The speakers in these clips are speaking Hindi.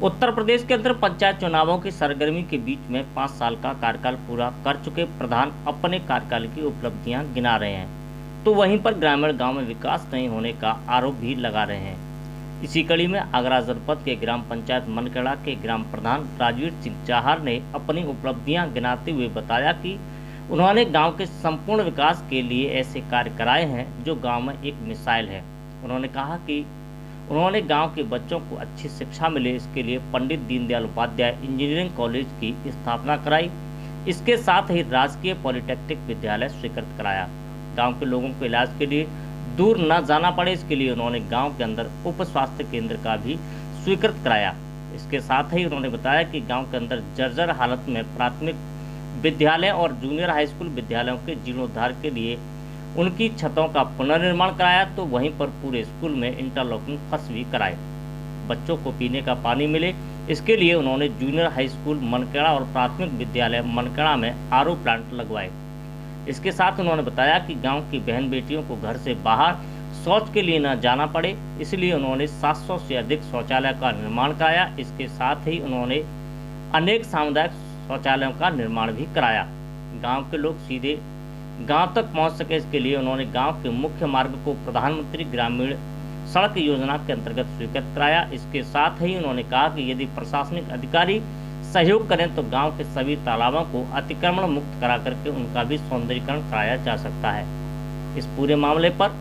उत्तर प्रदेश के अंदर पंचायत चुनावों की सरगर्मी के बीच में 5 साल का कार्यकाल पूरा कर चुके प्रधान अपने कार्यकाल की उपलब्धियां गिना रहे हैं, तो वहीं पर ग्रामीण गांव में विकास नहीं होने का आरोप भी लगा रहे हैं। इसी कड़ी में आगरा जनपद के ग्राम पंचायत मनखेड़ा के ग्राम प्रधान राजवीर सिंह चाहर ने अपनी उपलब्धियां गिनाते हुए बताया कि उन्होंने गाँव के संपूर्ण विकास के लिए ऐसे कार्य कराए हैं जो गाँव में एक मिसाइल है। उन्होंने कहा कि उन्होंने गांव के बच्चों को अच्छी शिक्षा मिले, इसके लिए पंडित दीनदयाल उपाध्याय इंजीनियरिंग कॉलेज की स्थापना कराई। इसके साथ ही राजकीय पॉलिटेक्निक विद्यालय स्वीकृत कराया। गांव के लोगों को इलाज के लिए दूर न जाना पड़े, इसके लिए उन्होंने गांव के अंदर उप स्वास्थ्य केंद्र का भी स्वीकृत कराया। इसके साथ ही उन्होंने बताया कि गाँव के अंदर जर्जर हालत में प्राथमिक विद्यालय और जूनियर हाई स्कूल विद्यालयों के जीर्णोद्धार के लिए उनकी छतों का पुनर्निर्माण कराया, तो वहीं पर पूरे स्कूल में इंटरलॉकिंग फर्श भी कराए। बच्चों को पीने का पानी मिले, इसके लिए उन्होंने जूनियर हाई स्कूल मनखेड़ा और प्राथमिक विद्यालय मनखेड़ा में आरओ प्लांट लगवाए। इसके साथ उन्होंने बताया कि गांव की बहन बेटियों को घर से बाहर शौच के लिए न जाना पड़े, इसलिए उन्होंने 700 से अधिक शौचालय का निर्माण कराया। इसके साथ ही उन्होंने अनेक सामुदायिक शौचालयों का निर्माण भी कराया। गाँव के लोग सीधे गांव तक पहुंच सके, इसके लिए उन्होंने गांव के मुख्य मार्ग को प्रधानमंत्री ग्रामीण सड़क योजना के अंतर्गत स्वीकृत कराया। इसके साथ ही उन्होंने कहा कि यदि प्रशासनिक अधिकारी सहयोग करें तो गांव के सभी तालाबों को अतिक्रमण मुक्त करा करके उनका भी सौंदर्यीकरण कराया जा सकता है। इस पूरे मामले पर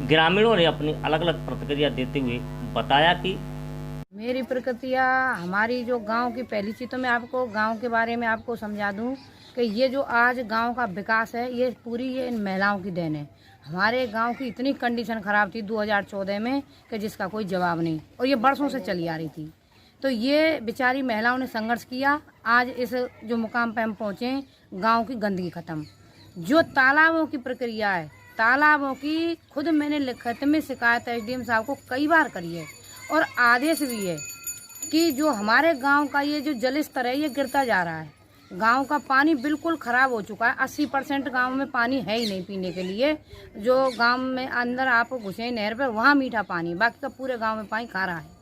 ग्रामीणों ने अपनी अलग अलग प्रतिक्रिया देते हुए बताया कि मेरी प्रतिक्रिया हमारी जो गांव की पहली चीज तो मैं आपको गांव के बारे में आपको समझा दूं कि ये जो आज गांव का विकास है ये पूरी ये इन महिलाओं की देन है। हमारे गांव की इतनी कंडीशन खराब थी 2014 में कि जिसका कोई जवाब नहीं, और ये बरसों से चली आ रही थी। तो ये बेचारी महिलाओं ने संघर्ष किया, आज इस जो मुकाम पे हम पहुँचे, गाँव की गंदगी खत्म। जो तालाबों की प्रक्रिया है, तालाबों की खुद मैंने लिखित में शिकायत एसडीएम साहब को कई बार करी है और आदेश भी है कि जो हमारे गांव का ये जो जल स्तर है ये गिरता जा रहा है। गांव का पानी बिल्कुल ख़राब हो चुका है। 80% गांव में पानी है ही नहीं पीने के लिए। जो गांव में अंदर आप घुसे नहर पे वहाँ मीठा पानी, बाकी का पूरे गांव में पानी खारा है।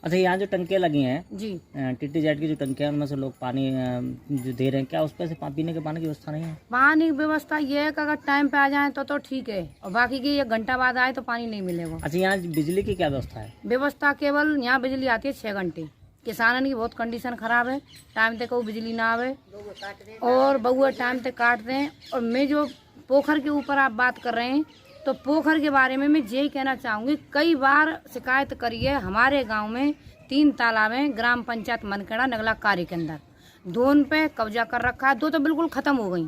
अच्छा, यहाँ जो टंकियाँ लगी हैं जी, टीटीजेड की जो टंकियाँ उनमें से लोग पानी जो दे रहे हैं, क्या उस पर से पीने के पानी की व्यवस्था नहीं है? पानी की व्यवस्था ये है कि अगर टाइम पे आ जाए तो ठीक है, और बाकी की 1 घंटा बाद आए तो पानी नहीं मिलेगा। अच्छा, यहाँ बिजली की क्या व्यवस्था है? व्यवस्था केवल यहाँ बिजली आती है 6 घंटे। किसानन की बहुत कंडीशन खराब है, टाइम तक वो बिजली ना आवे और बहुआ टाइम तक काटते हैं। और मैं जो पोखर के ऊपर आप बात कर रहे हैं, तो पोखर के बारे में मैं यही कहना चाहूँगी, कई बार शिकायत करी है। हमारे गांव में 3 तालाब हैं ग्राम पंचायत मनखेड़ा नगला कार्य के अंदर, 2 उन पे कब्जा कर रखा है, 2 तो बिल्कुल ख़त्म हो गई।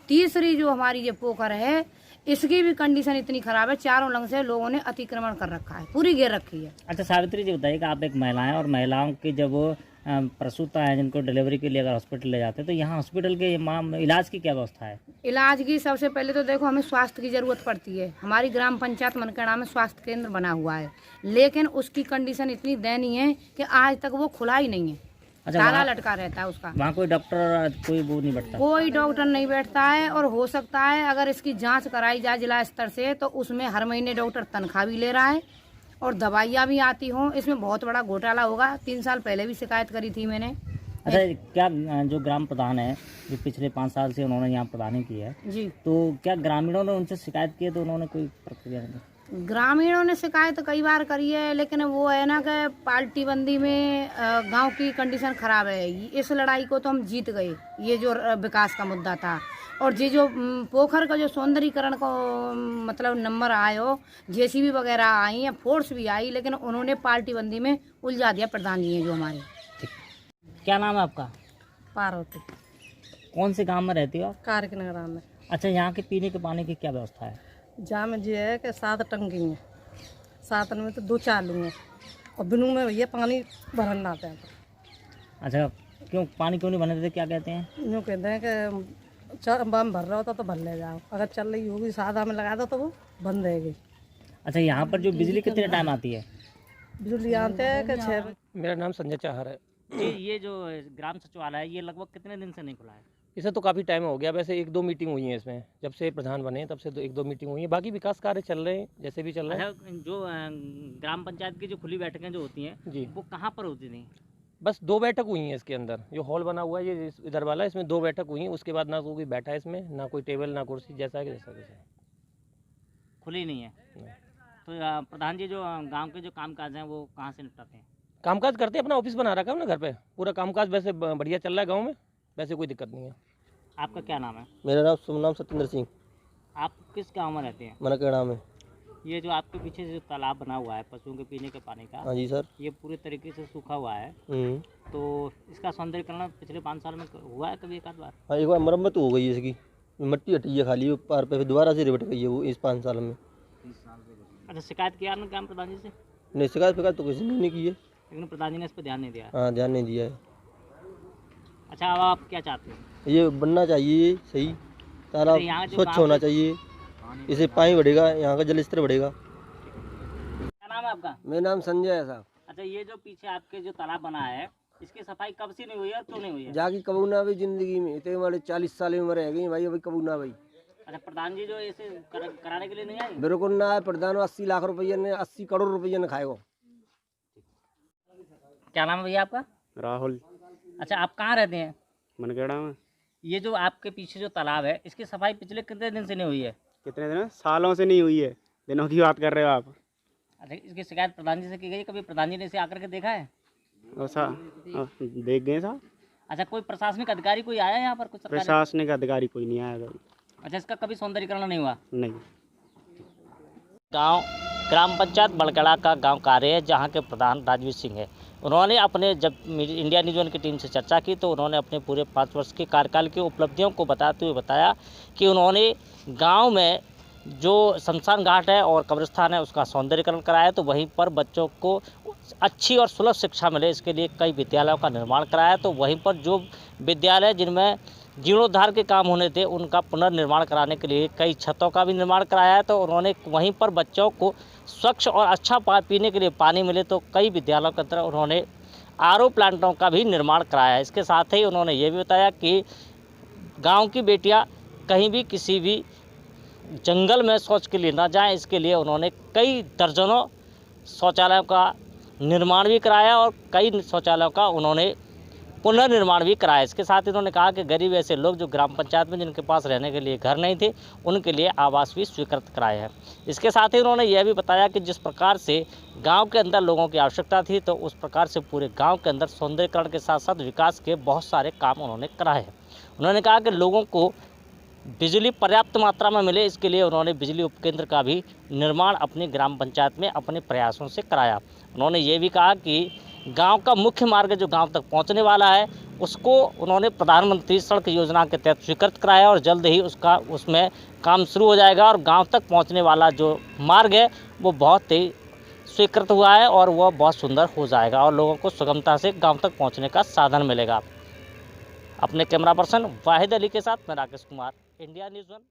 तीसरी जो हमारी ये पोखर है, इसकी भी कंडीशन इतनी खराब है, चारों लंग से लोगों ने अतिक्रमण कर रखा है, पूरी घेर रखी है। अच्छा सावित्री जी, बताइए कि आप एक महिला हैं और महिलाओं की जब वो प्रसूता है जिनको डिलीवरी के लिए अगर हॉस्पिटल ले जाते हैं, तो यहाँ हॉस्पिटल के इलाज की क्या व्यवस्था है? इलाज की सबसे पहले तो देखो, हमें स्वास्थ्य की ज़रूरत पड़ती है। हमारी ग्राम पंचायत मनखेड़ा में स्वास्थ्य केंद्र बना हुआ है, लेकिन उसकी कंडीशन इतनी दयनीय है कि आज तक वो खुला ही नहीं है। अच्छा, ताला लटका रहता है उसका। वहाँ कोई डॉक्टर कोई वो नहीं बैठता? कोई डॉक्टर नहीं बैठता है, और हो सकता है अगर इसकी जांच कराई जाए जिला स्तर से तो उसमें हर महीने डॉक्टर तनख्वाह भी ले रहा है और दवाइयाँ भी आती हों। इसमें बहुत बड़ा घोटाला होगा। 3 साल पहले भी शिकायत करी थी मैंने। अच्छा, क्या जो ग्राम प्रधान है जो पिछले 5 साल से उन्होंने यहाँ प्रधानी की है जी, तो क्या ग्रामीणों ने उनसे शिकायत की है तो उन्होंने कोई प्रतिक्रिया नहीं? ग्रामीणों ने शिकायत कई बार करी है, लेकिन वो है ना कि पार्टी बंदी में गांव की कंडीशन खराब है। इस लड़ाई को तो हम जीत गए, ये जो विकास का मुद्दा था। और ये जो पोखर का जो सौंदर्यीकरण को मतलब नंबर आए हो, जेसीबी वगैरह आई या फोर्स भी आई, लेकिन उन्होंने पार्टी बंदी में उलझा दिया प्रधान जी हैं जो हमारे। क्या नाम है आपका? पार्वती। कौन से गांव में रहती हो आप? कारकनगरा में। अच्छा, यहाँ के पीने के पानी की क्या व्यवस्था है? जहाँ में ये है कि 7 टंकी हैं, 7 में तो 2 चालू हैं, और बिनू में भैया पानी भरन आते हैं। अच्छा, क्यों पानी क्यों नहीं भरने देते, क्या कहते हैं? यूँ कहते हैं कि बम भर रहा होता तो भर ले जाओ, अगर चल रही होगी सादा में लगा दो तो वो बंद रहेगी। अच्छा, यहाँ पर जो बिजली कितने टाइम आती है? बिजली आते हैं कि 6 बजे। मेरा नाम संजय चाहर है। जी, ये जो ग्राम सचिवालय है ये लगभग कितने दिन से नहीं खुला है? इसे तो काफ़ी टाइम हो गया, वैसे 1-2 मीटिंग हुई है इसमें, जब से प्रधान बने तब से 1-2 मीटिंग हुई है। बाकी विकास कार्य चल रहे हैं, जैसे भी चल रहे हैं। अच्छा, जो ग्राम पंचायत की जो खुली बैठकें जो होती हैं जी, वो कहाँ पर होती थी? बस 2 बैठक हुई हैं इसके अंदर। जो हॉल बना हुआ है ये इधर वाला, इसमें 2 बैठक हुई हैं। उसके बाद ना तो कोई बैठा है इसमें, ना कोई टेबल, ना कुर्सी, जैसा है जैसा वैसा। खुली नहीं है। नहीं। तो प्रधान जी जो गांव के जो कामकाज हैं वो कहाँ से निपटाते हैं? कामकाज करते हैं, अपना ऑफिस बना रखा है ना घर पे। पूरा कामकाज वैसे बढ़िया चल रहा है गाँव में, वैसे कोई दिक्कत नहीं है। आपका क्या नाम है? मेरा नाम शुभ नाम सत्येंद्र सिंह, आप किस गांव में रहते हैं? मनकेड़ा में। ये जो आपके पीछे जो तालाब बना हुआ है पशुओं के पीने के पानी का, हाँ जी सर। ये पूरे तरीके से सूखा हुआ है, हम्म। तो इसका सौंदर्यीकरण पिछले 5 साल में हुआ है कभी एक आध बार? हाँ, एक बार मरम्मत हो गई है इसकी, मिट्टी हटी है खाली पार पे, फिर दोबारा से रिपट गई है वो इस 5 साल में। अच्छा, शिकायत किया ना ग्राम प्रधान जी से? नहीं, शिकायत फिकायत तो किसी ने नहीं की है। लेकिन प्रधान जी ने इस पर ध्यान नहीं दिया है। हाँ, ध्यान नहीं दिया है। अच्छा, अब आप क्या चाहते हैं? ये बनना चाहिए सही, तालाब अरे यहाँ जो स्वच्छ गाँव होना के- चाहिए, इससे पानी बढ़ेगा, यहाँ का जल स्तर बढ़ेगा। क्या नाम है आपका? मेरा नाम संजय है साहब। अच्छा, ये जो पीछे आपके जो तालाब बना है इसकी सफाई कब से नहीं हुई है और क्यों नहीं हुई है? जाके कबू ना भाई जिंदगी में, इतने वाले 40 साल की उम्र है गई भाई, अभी कबू ना भाई। अच्छा, प्रधान जी जो इसे कराने के लिए नहीं आए? बिल्कुल ना है, प्रधान 80 लाख रुपये ने, 80 करोड़ रुपये ने खाएगा। क्या नाम है भैया आपका? राहुल, अच्छा, आप कहाँ रहते हैं? मनकेड़ा में। ये जो आपके पीछे जो तालाब है इसकी सफाई पिछले कितने दिन से नहीं हुई है? कितने दिन? सालों से नहीं हुई है, दिनों की बात कर रहे हो आप। अच्छा, इसकी शिकायत प्रधान जी से की गई, कभी प्रधान जी ने इसे आकर के देखा है? ऐसा देख गए साहब, अच्छा, कोई प्रशासनिक अधिकारी कोई आया है यहाँ पर, कुछ सरकारी? प्रशासनिक अधिकारी कोई नहीं आया कभी। अच्छा, इसका कभी सौंदर्यीकरण नहीं हुआ? नहीं। गांव ग्राम पंचायत बड़गड़ा का गांव कार्य है जहां के प्रधान राजवीर सिंह है। उन्होंने अपने जब इंडिया न्यूज़ 1 की टीम से चर्चा की तो उन्होंने अपने पूरे 5 वर्ष के कार्यकाल की उपलब्धियों को बताते हुए बताया कि उन्होंने गांव में जो शमशान घाट है और कब्रिस्तान है उसका सौंदर्यीकरण कराया, तो वहीं पर बच्चों को अच्छी और सुलभ शिक्षा मिले इसके लिए कई विद्यालयों का निर्माण कराया। तो वहीं पर जो विद्यालय जिनमें जीर्णोद्धार के काम होने थे उनका पुनर्निर्माण कराने के लिए कई छतों का भी निर्माण कराया है। तो उन्होंने वहीं पर बच्चों को स्वच्छ और अच्छा पीने के लिए पानी मिले तो कई विद्यालयों के अंदर उन्होंने आरओ प्लांटों का भी निर्माण कराया है। इसके साथ ही उन्होंने ये भी बताया कि गांव की बेटियां कहीं भी किसी भी जंगल में शौच के लिए ना जाएं, इसके लिए उन्होंने कई दर्जनों शौचालयों का निर्माण भी कराया और कई शौचालयों का उन्होंने पुनर्निर्माण भी कराया। इसके साथ ही उन्होंने कहा कि गरीब ऐसे लोग जो ग्राम पंचायत में जिनके पास रहने के लिए घर नहीं थे उनके लिए आवास भी स्वीकृत कराए हैं। इसके साथ ही उन्होंने यह भी बताया कि जिस प्रकार से गांव के अंदर लोगों की आवश्यकता थी तो उस प्रकार से पूरे गांव के अंदर सौंदर्यीकरण के साथ साथ विकास के बहुत सारे काम उन्होंने कराए हैं। उन्होंने कहा कि लोगों को बिजली पर्याप्त मात्रा में मिले इसके लिए उन्होंने बिजली उपकेंद्र का भी निर्माण अपनी ग्राम पंचायत में अपने प्रयासों से कराया। उन्होंने ये भी कहा कि गांव का मुख्य मार्ग जो गांव तक पहुंचने वाला है उसको उन्होंने प्रधानमंत्री सड़क योजना के तहत स्वीकृत कराया और जल्द ही उसमें काम शुरू हो जाएगा और गांव तक पहुंचने वाला जो मार्ग है वो बहुत ही स्वीकृत हुआ है और वह बहुत सुंदर हो जाएगा और लोगों को सुगमता से गांव तक पहुंचने का साधन मिलेगा। अपने कैमरा पर्सन वाहिद अली के साथ मैं राकेश कुमार, इंडिया न्यूज़ 1।